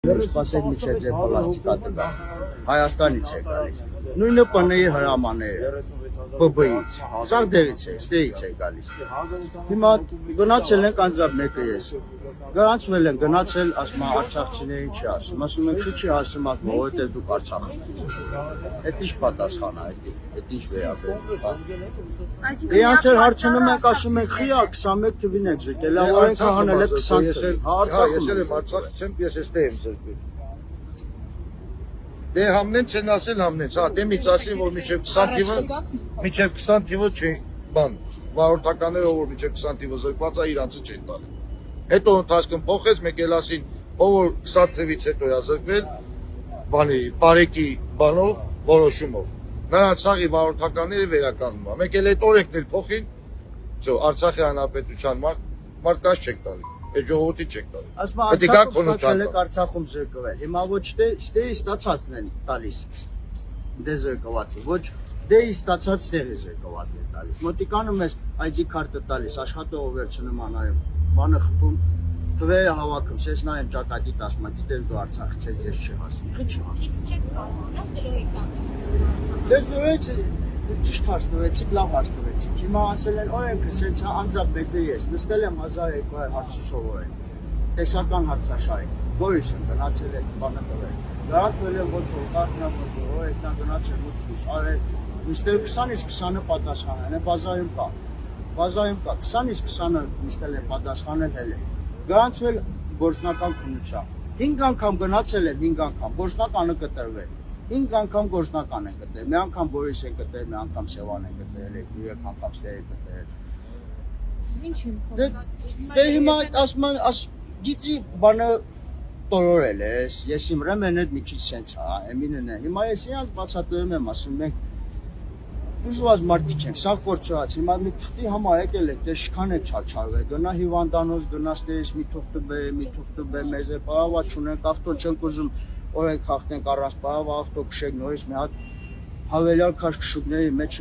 Սպասեք միջև ձեր պլաստիկա տվա, Հայաստանից է գալիս, նույնը պնեի հրամաները, պբից, սաղ դեղից է, ստեից է գալիս, հիմա գնացել ենք անձամբ մեկը ես, գրանցվել են, գնացել ասմա արցախցիներին չի ասում, ասում ենք չի ասում ասմա, որտեղ դուք Արցախ եք, էդ ինչ պատասխան է, էդ ինչ վերաբերում, իրանց էլ հարցնում ենք, ասում ենք խիա 21 թվին եք զրկել, որ ենք հանել եք 20 թվին, Դե համնեն չեն ասել համնեն, հա, դե միջ ասին, որ միջև 20 թիվը չի, բան, վարորդականները, որ միջև 20 թիվը զրկված է, իրանցը չեն տալի։ Հետո ընթացքն փոխեց, մեկ էլ ասին, ով որ 20 թվից հետո է զրկվել, բանի, բարեկի բանով, որոշումով։ Նրանց սաղի վարորդականները վերականգնում է, մեկ էլ այդ օրենքն էլ փոխին, Արցախի հանրապետության մարդկանց չեք տալի։ Այդ ժողովրդի չեք տալի։ Ասմա Արցախում ստացել եք Արցախում զրկվել, հիմա ոչ ստեի ստացածն են տալիս դե զրկվածը, ոչ դեի ստացած ստեղի զրկվածն են տալիս, մոտիկանում ես ID քարտը տալիս, աշխատողը վերցնում անայում, բանը խփում, թվերը հավաքում, ես նայեմ ճակատիդ ասում եմ, դիտել դու Արցախից ես ձեզ չի հասնում, խի չի հասնում։ Դե զրոյից ճիշտ հարցնվեցիք, լավ հարցնվեցիք, հիմա ասել են օրենքը սենց անձամբ մեկը ես, նստել եմ 1200 հարցի սովորել, տեսական հարցաշարի, որիշ եմ գնացել եք բանը տվել, գրանցվել եմ ոչ որ կարտնա որ ետնա գնացել ուցկուս, արել, նստել 20-ից 20-ը պատասխան են, բազայում կա, 20-ից 20-ը նստել են պատասխանել հել է, գրանցվել գործնական քննության, 5 անգամ գնացել եմ 5 անգամ, գործնականը կտրվել, 5 անգամ գործնական են գտել, մի անգամ Բորիս են գտել, մի անգամ Սևան են գտել, 3 անգամ Ստեր են գտել։ Ինչ եմ խոսում։ Դե հիմա ասում են, գիծի բանը տորորել ես, ես իմրեմ են այդ մի քիչ սենց հա, էմինն է։ Հիմա ես իրանց բացատրում եմ, ասում ենք ուժված մարդիկ ենք, սաղ փորձած, հիմա մի թղթի համար եկել եք, դե շքան է չաչարվել, գնա հիվանդանոց, գնա ստերից մի թուղթ բե, մեզ է պարավա չունենք, ավտո չենք ուզում օրենք խախտենք առանց պարավա ավտո քշեք նորից մի հատ հավելյալ քաշքշուկների մեջ